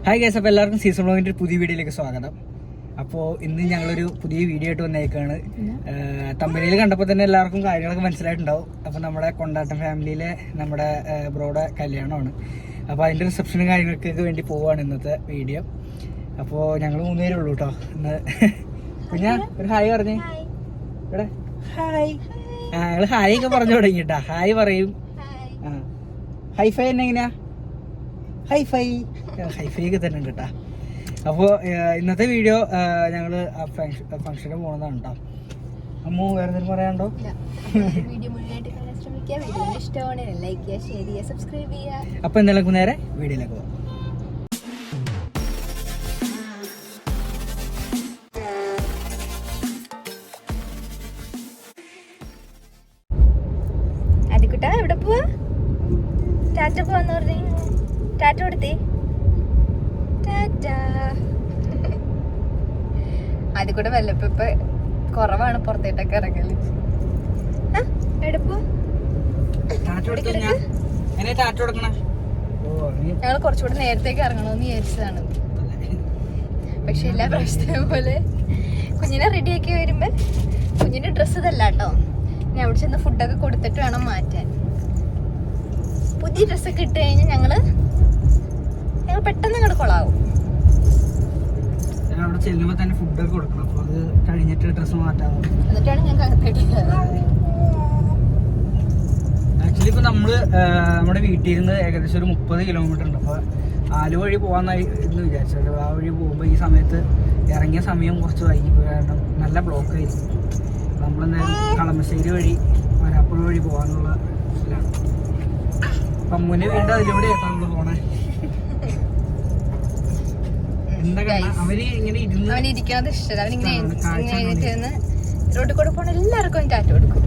Hi guys, അപ്പോൾ എല്ലാവർക്കും season വ്ളോഗിൻ്റെ പുതിയ വീഡിയോയിലേക്ക് സ്വാഗതം. അപ്പോൾ ഇന്ന് ഞങ്ങളൊരു പുതിയ വീഡിയോ ആയിട്ട് വന്നേക്കാണ്. തമ്പനിയിൽ കണ്ടപ്പോൾ തന്നെ എല്ലാവർക്കും കാര്യങ്ങളൊക്കെ മനസ്സിലായിട്ടുണ്ടാവും. അപ്പോൾ നമ്മുടെ കൊണ്ടാട്ടം ഫാമിലിയിലെ നമ്മുടെ ബ്രോയുടെ കല്യാണമാണ്. അപ്പോൾ അതിൻ്റെ റിസപ്ഷനും കാര്യങ്ങൾക്കൊക്കെ വേണ്ടി പോവുകയാണ് ഇന്നത്തെ വീഡിയോ. അപ്പോൾ ഞങ്ങൾ 3 പേരേ ഉള്ളൂ കേട്ടോ ഇന്ന്. പിന്നെ ഒരു ഹായ് പറഞ്ഞേ ഇവിടെ. ഹായ്. ഞങ്ങൾ ഹായ് ഒക്കെ പറഞ്ഞു തുടങ്ങിട്ടാ. ഹായ് പറയും. ഹൈഫൈ തന്നെ എങ്ങനെയാ? ഹൈഫൈ ഒക്കെ തന്നെ ഉണ്ട് കേട്ടോ. അപ്പോൾ ഇന്നത്തെ വീഡിയോ ഞങ്ങൾ ഫംഗ്ഷന് പോകുന്നതാണ് കേട്ടോ. അമ്മു വേറെ എന്തെങ്കിലും പറയാനുണ്ടോ? അപ്പോൾ എന്തായാലും നേരെ വീഡിയോയിലേക്ക് പോകാം. എവിടെ പോവാ? ടാറ്റ പോവാന്ന് പറഞ്ഞേ. ടാറ്റ കൊടുത്തേ. ടാറ്റ. അതിൽ കൂടെ വല്ലപ്പോ കുറവാണ് പുറത്തേട്ടൊക്കെ ഇറങ്ങല്. ഞങ്ങൾ കുറച്ചുകൂടെ നേരത്തേക്ക് ഇറങ്ങണമെന്ന് വിചാരിച്ചതാണ്. പക്ഷെ എല്ലാ പ്രാവശ്യത്തെയും പോലെ കുഞ്ഞിനെ റെഡിയാക്കി വരുമ്പോ കുഞ്ഞിന്റെ ഡ്രസ്സ് ഇതല്ല കേട്ടോ. ഞാൻ അവിടെ ചെന്ന് ഫുഡൊക്കെ കൊടുത്തിട്ട് വേണം മാറ്റാൻ. പുതിയ ഡ്രസ്സൊക്കെ ഇട്ട് കഴിഞ്ഞാൽ ഞങ്ങൾ പെട്ടെന്ന് അങ്ങോട്ട് കൊളാവും. അവിടെ ചെല്ലുമ്പോൾ തന്നെ ഫുഡൊക്കെ കൊടുക്കണം. അപ്പോൾ അത് കഴിഞ്ഞിട്ട് ഡ്രസ്സ് മാറ്റാം. എന്നിട്ടാണ് ഞാൻ കറക്റ്റായിട്ട്. ആക്ച്വലി ഇപ്പോൾ നമ്മൾ നമ്മുടെ വീട്ടിൽ നിന്ന് ഏകദേശം ഒരു 30 കിലോമീറ്റർ ഉണ്ട്. അപ്പോൾ ആലുവ വഴി പോകാമെന്നായി എന്ന് വിചാരിച്ചത്. ആ വഴി പോകുമ്പോൾ ഈ സമയത്ത് ഇറങ്ങിയ സമയം കുറച്ച് വൈകിപ്പോയി. കാരണം നല്ല ബ്ലോക്ക് ആയിരിക്കും. നമ്മളെന്തായാലും കളമശ്ശേരി വഴി വരാപ്പുഴ വഴി പോകാനുള്ള ഇതിലാണ്. അപ്പം അമ്മുവിനെ വീണ്ടും അതിലൂടെ ആയിട്ടാണ് നമ്മൾ പോണേ. അവനിരിക്കാതെ ഇഷ്ടമല്ല. അവനിങ്ങനെ റോഡിൽ കൂടെ പോണ എല്ലാവർക്കും ടാറ്റ കൊടുക്കും.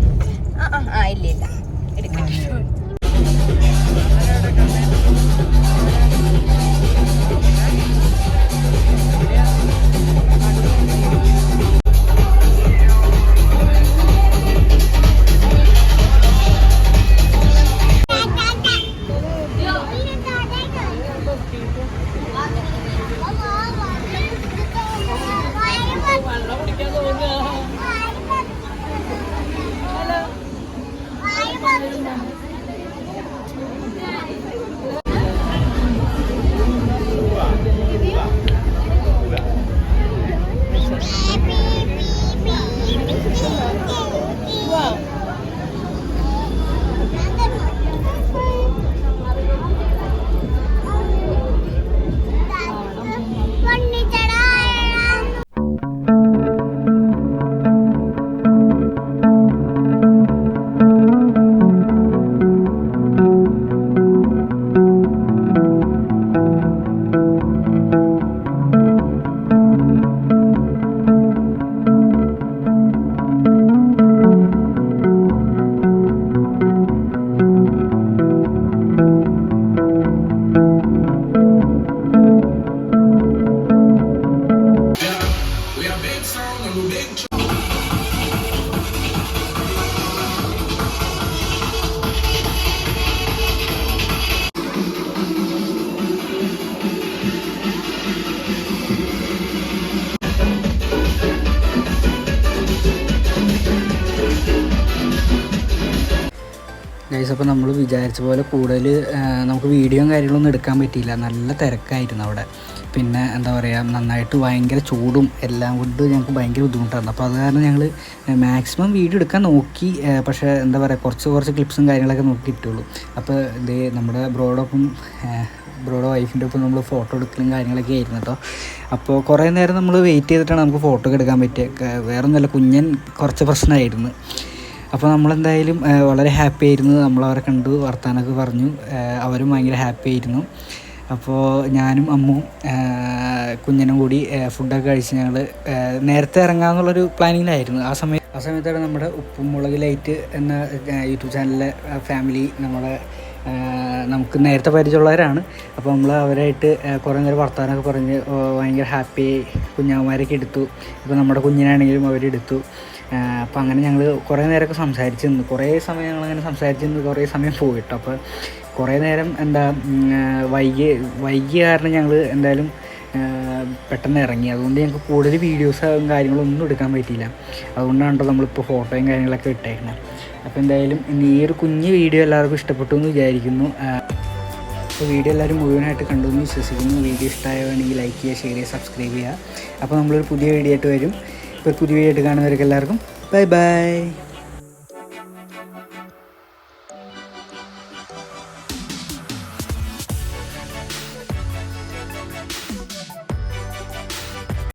ഇല്ല എടുക്കാം. ഗൈസ്, അപ്പോൾ നമ്മൾ വിചാരിച്ച പോലെ കൂടുതൽ നമുക്ക് വീഡിയോയും കാര്യങ്ങളൊന്നും എടുക്കാൻ പറ്റിയില്ല. നല്ല തിരക്കായിരുന്നു അവിടെ. പിന്നെ എന്താ പറയുക, നന്നായിട്ട് ഭയങ്കര ചൂടും എല്ലാം കൊണ്ട് ഞങ്ങൾക്ക് ഭയങ്കര ബുദ്ധിമുട്ടായിരുന്നു. അപ്പോൾ അത് കാരണം ഞങ്ങൾ മാക്സിമം വീഡിയോ എടുക്കാൻ നോക്കി. പക്ഷേ എന്താ പറയുക, കുറച്ച് ക്ലിപ്സും കാര്യങ്ങളൊക്കെ നോക്കി ഇട്ടുള്ളൂ. അപ്പോൾ ഇത് നമ്മുടെ ബ്രോയുടെ വൈഫിൻ്റെ ഒപ്പം നമ്മൾ ഫോട്ടോ എടുക്കലും കാര്യങ്ങളൊക്കെ ആയിരുന്നു കേട്ടോ. അപ്പോൾ കുറേ നേരം നമ്മൾ വെയിറ്റ് ചെയ്തിട്ടാണ് നമുക്ക് ഫോട്ടോ ഒക്കെ എടുക്കാൻ പറ്റിയത്. വേറെ ഒന്നുമല്ല, കുഞ്ഞൻ കുറച്ച് പ്രശ്നമായിരുന്നു. അപ്പോൾ നമ്മളെന്തായാലും വളരെ ഹാപ്പി ആയിരുന്നു. നമ്മളവരെ കണ്ടു, വർത്താനമൊക്കെ പറഞ്ഞു. അവരും ഭയങ്കര ഹാപ്പി ആയിരുന്നു. അപ്പോൾ ഞാനും അമ്മും കുഞ്ഞനും കൂടി ഫുഡൊക്കെ കഴിച്ച് ഞങ്ങൾ നേരത്തെ ഇറങ്ങാമെന്നുള്ളൊരു പ്ലാനിങ്ങിലായിരുന്നു. ആ സമയത്താണ് നമ്മുടെ ഉപ്പും മുളക് ലൈറ്റ് എന്ന യൂട്യൂബ് ചാനലിലെ ഫാമിലി നമുക്ക് നേരത്തെ പരിചയമുള്ളവരാണ്. അപ്പോൾ നമ്മൾ അവരായിട്ട് കുറേ നേരം വർത്താനമൊക്കെ പറഞ്ഞ് ഭയങ്കര ഹാപ്പി. കുഞ്ഞാമാരൊക്കെ എടുത്തു. ഇപ്പോൾ നമ്മുടെ കുഞ്ഞിനാണെങ്കിലും അവരെടുത്തു. അപ്പോൾ അങ്ങനെ ഞങ്ങൾ കുറേ നേരമൊക്കെ സംസാരിച്ച് നിന്ന്, കുറേ സമയം ഞങ്ങളങ്ങനെ സംസാരിച്ച് നിന്ന് കുറേ സമയം പോയിട്ടോ. അപ്പോൾ കുറേ നേരം വൈകിയ കാരണം ഞങ്ങൾ എന്തായാലും പെട്ടെന്ന് ഇറങ്ങി. അതുകൊണ്ട് ഞങ്ങൾക്ക് കൂടുതൽ വീഡിയോസും കാര്യങ്ങളൊന്നും എടുക്കാൻ പറ്റിയില്ല. അതുകൊണ്ടാണ് കേട്ടോ നമ്മളിപ്പോൾ ഫോട്ടോയും കാര്യങ്ങളൊക്കെ ഇട്ടേക്കുന്നത്. അപ്പോൾ എന്തായാലും ഇന്ന് ഈ ഒരു കുഞ്ഞ് വീഡിയോ എല്ലാവർക്കും ഇഷ്ടപ്പെട്ടു എന്ന് വിചാരിക്കുന്നു. അപ്പോൾ വീഡിയോ എല്ലാവരും മുഴുവനായിട്ട് കണ്ടു എന്ന് വിശ്വസിക്കുന്നു. വീഡിയോ ഇഷ്ടമായതാണെങ്കിൽ ലൈക്ക് ചെയ്യുക, ഷെയർ ചെയ്യുക, സബ്സ്ക്രൈബ് ചെയ്യുക. അപ്പോൾ നമ്മളൊരു പുതിയ വീഡിയോ ആയിട്ട് വരും. ഇപ്പോൾ പുതിയ വീഡിയോ ആയിട്ട് കാണുന്നവർക്ക് എല്ലാവർക്കും ബൈ ബൈ.